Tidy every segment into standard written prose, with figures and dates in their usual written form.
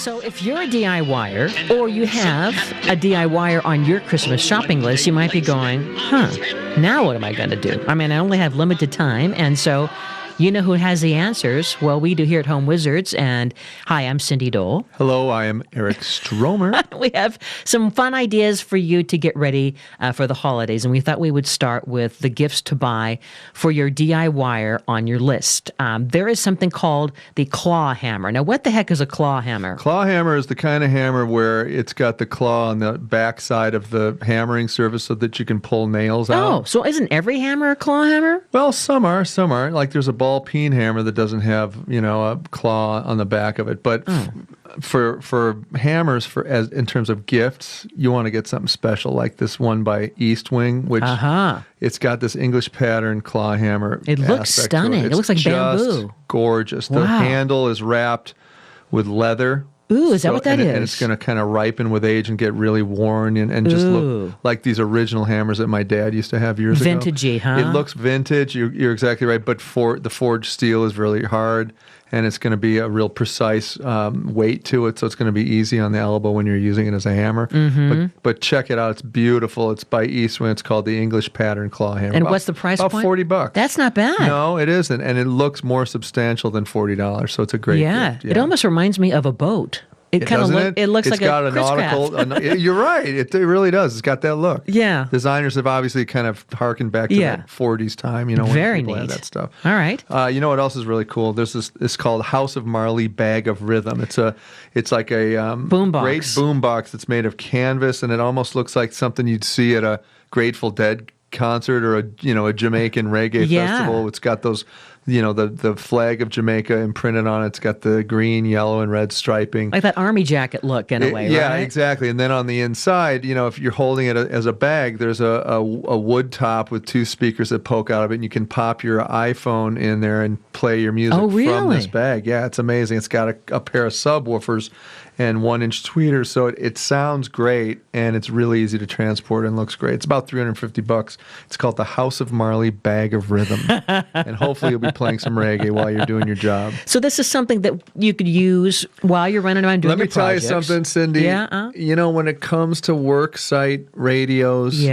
So if you're a DIYer or you have a DIYer on your Christmas shopping list, you might be going, now what am I going to do? I mean, I only have limited time, and so you know who has the answers? Well, we do here at Home Wizards, and hi, I'm Cindy Dole. Hello, I am Eric Stromer. We have some fun ideas for you to get ready for the holidays, and we thought we would start with the gifts to buy for your DIYer on your list. There is something called the claw hammer. Now, what the heck is a claw hammer? Claw hammer is the kind of hammer where it's got the claw on the back side of the hammering surface so that you can pull nails out. Oh, so isn't every hammer a claw hammer? Well, some are. Like there's a ball peen hammer that doesn't have, a claw on the back of it. But for hammers, in terms of gifts, you want to get something special like this one by Eastwing, which it's got this English pattern claw hammer. It looks stunning. It looks like bamboo. Gorgeous. The handle is wrapped with leather. Ooh, is that what that is? And it's going to kind of ripen with age and get really worn and just look like these original hammers that my dad used to have years ago. Vintagey, huh? It looks vintage. You're exactly right. But the forged steel is really hard, and it's going to be a real precise weight to it, so it's going to be easy on the elbow when you're using it as a hammer. Mm-hmm. But check it out. It's beautiful. It's by Eastman. It's called the English Pattern Claw Hammer. And what's the price point? About $40. That's not bad. No, it isn't. And it looks more substantial than $40, so it's a great gift. Yeah. It almost reminds me of a boat. It kind of it looks like a nautical. You're right. It really does. It's got that look. Yeah. Designers have obviously kind of harkened back to that 40s time. When very people neat. had that stuff. All right. You know what else is really cool? There's this called House of Marley Bag of Rhythm. It's like a boombox. Great boombox that's made of canvas, and it almost looks like something you'd see at a Grateful Dead concert or a Jamaican reggae festival. It's got those. The flag of Jamaica imprinted on it. It's got the green, yellow, and red striping. Like that army jacket look in a way, yeah, right? Exactly. And then on the inside, if you're holding it as a bag, there's a wood top with two speakers that poke out of it, and you can pop your iPhone in there and play your music from this bag. Yeah, it's amazing. It's got a pair of subwoofers and 1-inch tweeters, so it sounds great, and it's really easy to transport and looks great. It's about $350. It's called the House of Marley Bag of Rhythm, and hopefully you'll be playing some reggae while you're doing your job. So this is something that you could use while you're running around doing your projects. Let me tell you something, Cindy. Yeah. When it comes to work site radios,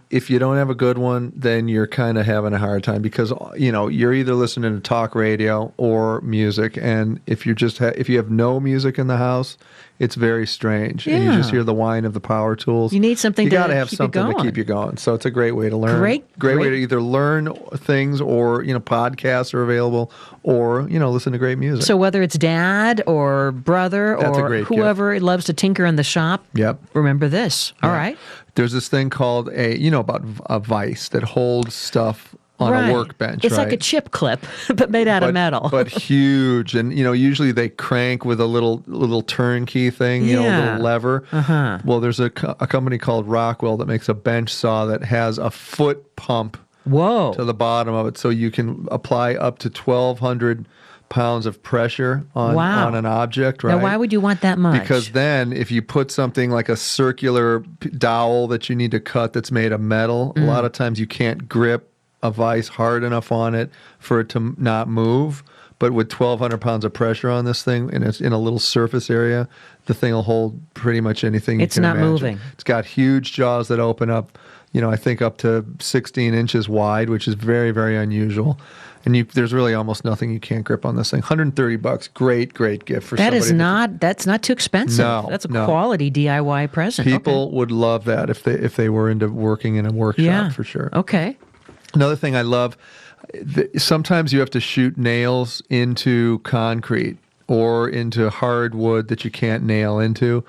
if you don't have a good one, then you're kind of having a hard time because, you're either listening to talk radio or music, and if you have no music in the house, it's very strange, and you just hear the whine of the power tools. You need something. You got to have something to keep you going. So it's a great way to learn. Great way to either learn things, or podcasts are available, or listen to great music. So whether it's dad or brother or whoever loves to tinker in the shop, remember this. All right. There's this thing called about a vise that holds stuff on a workbench. It's like a chip clip, but made out of metal. But huge. And, usually they crank with a little turnkey thing, a little lever. Well, there's a company called Rockwell that makes a bench saw that has a foot pump to the bottom of it. So you can apply up to 1,200 pounds of pressure on an object, right? Now, why would you want that much? Because then if you put something like a circular dowel that you need to cut that's made of metal, a lot of times you can't grip a vise hard enough on it for it to not move. But with 1,200 pounds of pressure on this thing, and it's in a little surface area, the thing will hold pretty much anything you can imagine. It's not moving. It's got huge jaws that open up, I think up to 16 inches wide, which is very, very unusual. And there's really almost nothing you can't grip on this thing. $130, great gift for somebody. That's not too expensive. No, that's a quality DIY present. People would love that if they were into working in a workshop for sure. Okay. Another thing I love, sometimes you have to shoot nails into concrete or into hardwood that you can't nail into.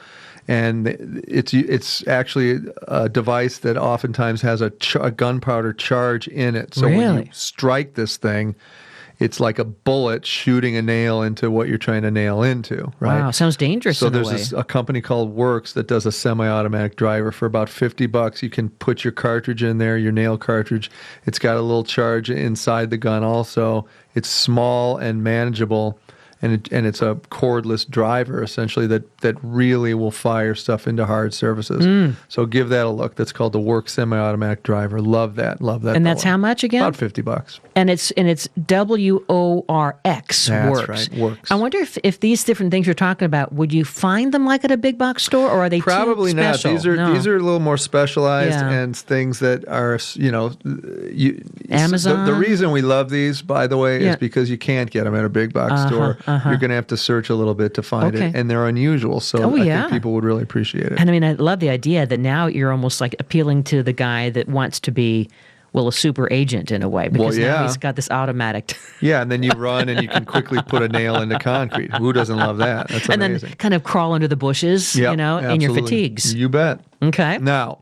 And it's actually a device that oftentimes has a gunpowder charge in it. So when you strike this thing, it's like a bullet shooting a nail into what you're trying to nail into, right? Wow, sounds dangerous. So there's a company called Works that does a semi-automatic driver for about $50. You can put your cartridge in there, your nail cartridge. It's got a little charge inside the gun also. It's small and manageable. and it's a cordless driver essentially that really will fire stuff into hard surfaces. So give that a look. That's called the Work semi-automatic driver. Love that. And that's how much again? About $50. And it's WORX. That's Works. right, Works. I wonder if these different things you're talking about, would you find them like at a big box store, or are they Probably too not. special? These are a little more specialized Yeah. and things that are, Amazon? The reason we love these, by the way, Yeah. is because you can't get them at a big box store. You're going to have to search a little bit to find Okay. it, and they're unusual. So Oh, I yeah. think people would really appreciate it. And I mean, I love the idea that now you're almost like appealing to the guy that wants to be, well, a super agent in a way, because now yeah. he's got this automatic. Yeah, and then you run and you can quickly put a nail into concrete. Who doesn't love that? That's And amazing. then kind of crawl under the bushes, Yep, in your absolutely. fatigues. You bet. Okay. Now,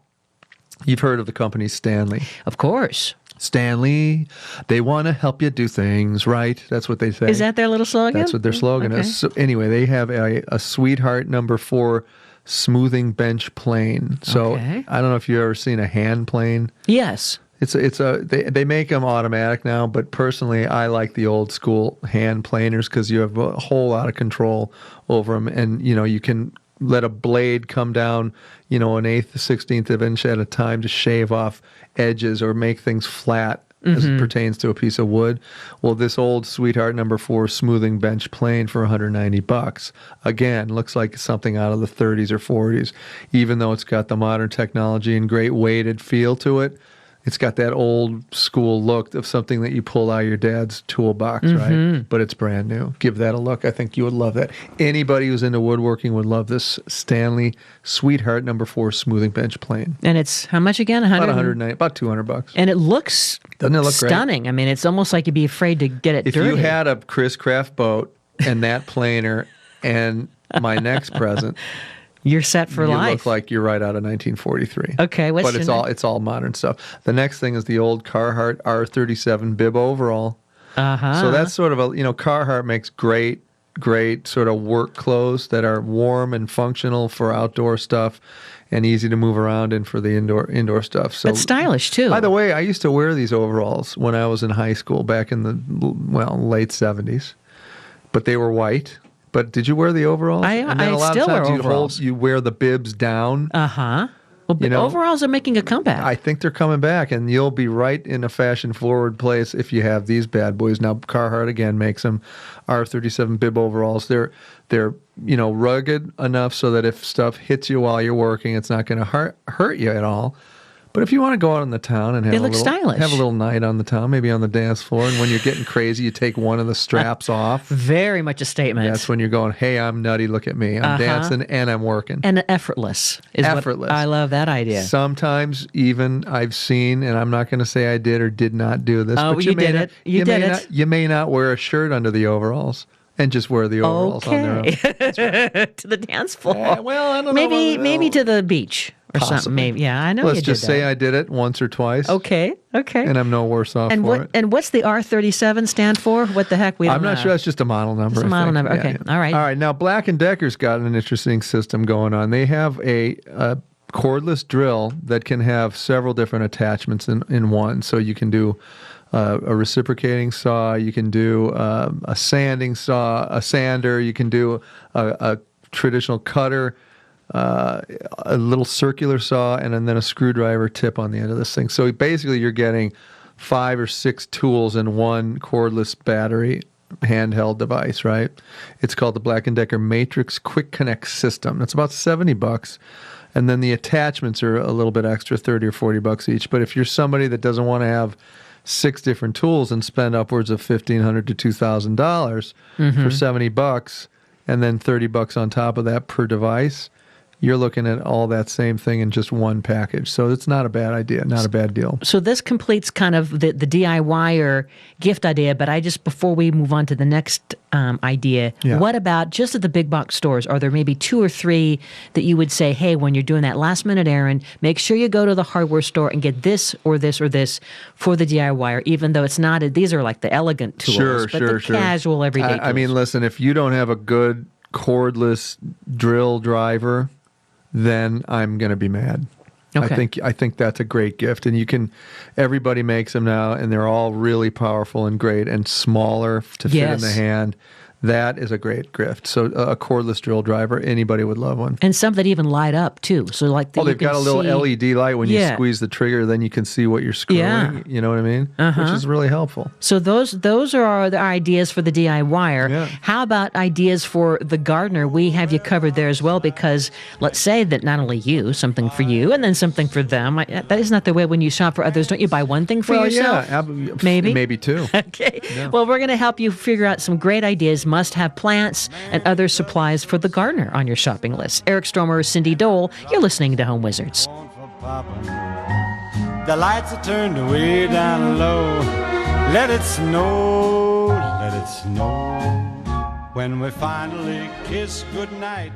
you've heard of the company Stanley. Of course. Stanley, they want to help you do things right. That's what they say. Is that their little slogan? That's what their slogan Okay. is. So anyway, they have a Sweetheart number 4 smoothing bench plane. So Okay. I don't know if you've ever seen a hand plane. Yes. They make them automatic now, but personally I like the old school hand planers because you have a whole lot of control over them, and you can let a blade come down, an eighth, 16th of an inch at a time to shave off edges or make things flat as it pertains to a piece of wood. Well, this old Sweetheart number 4 smoothing bench plane for $190. Again, looks like something out of the 30s or 40s, even though it's got the modern technology and great weighted feel to it. It's got that old school look of something that you pull out of your dad's toolbox, right? But it's brand new. Give that a look. I think you would love that. Anybody who's into woodworking would love this Stanley Sweetheart number 4 smoothing bench plane. And it's how much again? About $190, about $200. And it looks Doesn't it look great? stunning. I mean, it's almost like you'd be afraid to get it If dirty. you had a Chris Craft boat and that planer and my next present, You're set for you life. look like you're right out of 1943. Okay, what's but your it's all modern stuff. The next thing is the old Carhartt R37 bib overall. So that's sort of Carhartt makes great sort of work clothes that are warm and functional for outdoor stuff and easy to move around in for the indoor stuff. So That's stylish too. By the way, I used to wear these overalls when I was in high school back in the late 70s, but they were white. But did you wear the overalls? And then I a lot still of wear times overalls. you wear the bibs down. Well, but know, overalls are making a comeback. I think they're coming back, and you'll be right in a fashion-forward place if you have these bad boys. Now, Carhartt again makes them R37 bib overalls. They're rugged enough so that if stuff hits you while you're working, it's not going to hurt you at all. But if you want to go out in the town and They look stylish. have a little night on the town, maybe on the dance floor, and when you're getting crazy, you take one of the straps off. Very much a statement. That's when you're going, hey, I'm nutty, look at me. I'm dancing and I'm working. And effortless. Effortless. I love that idea. Sometimes even I've seen, and I'm not going to say I did or did not do this. Oh, but you did it. You did it. You may not wear a shirt under the overalls and just wear the overalls on their own. To the dance floor. Well, I don't maybe know. maybe to the beach or something. Possibly. Maybe. Yeah, I know Let's you just did say that. I did it once or twice. Okay. And I'm no worse off And for it. and what's the R37 stand for? What the heck? We don't I'm not know. sure. That's just a model number. It's a I model think. number. Okay. All right. All right. Now, Black & Decker's got an interesting system going on. They have a cordless drill that can have several different attachments in one. So you can do a reciprocating saw. You can do a sanding saw, a sander. You can do a traditional cutter, a little circular saw, and then a screwdriver tip on the end of this thing. So basically you're getting 5 or 6 tools in one cordless battery handheld device, right? It's called the Black & Decker Matrix Quick Connect System. It's about $70. And then the attachments are a little bit extra, $30 or $40 each. But if you're somebody that doesn't want to have 6 different tools and spend upwards of $1,500 to $2,000 for $70, and then $30 on top of that per device, you're looking at all that same thing in just one package. So it's not a bad idea, not a bad deal. So this completes kind of the DIYer gift idea, but before we move on to the next idea, what about just at the big box stores? Are there maybe 2 or 3 that you would say, hey, when you're doing that last minute errand, make sure you go to the hardware store and get this or this or this for the DIYer, even though it's not, these are like the elegant tools, but the casual everyday tools. I mean, listen, if you don't have a good cordless drill driver, then I'm going to be mad. Okay. I think that's a great gift, and everybody makes them now, and they're all really powerful and great and smaller to fit in the hand. That is a great gift. So a cordless drill driver, anybody would love one. And some that even light up too. So like Oh, they've got a little LED light when you Yeah. squeeze the trigger, then you can see what you're screwing. Yeah. You know what I mean? Which is really helpful. So those are the ideas for the DIYer. Yeah. How about ideas for the gardener? We have you covered there as well, because let's say that not only you, something for you, and then something for them. That is not the way when you shop for others. Don't you buy one thing for yourself? Yeah, Maybe? Maybe two. Okay. Well, we're going to help you figure out some great ideas, must-have plants, and other supplies for the gardener on your shopping list. Eric Stromer, Cindy Dole, you're listening to Home Wizards. The lights are turned way down low. Let it snow, let it snow. When we finally kiss goodnight,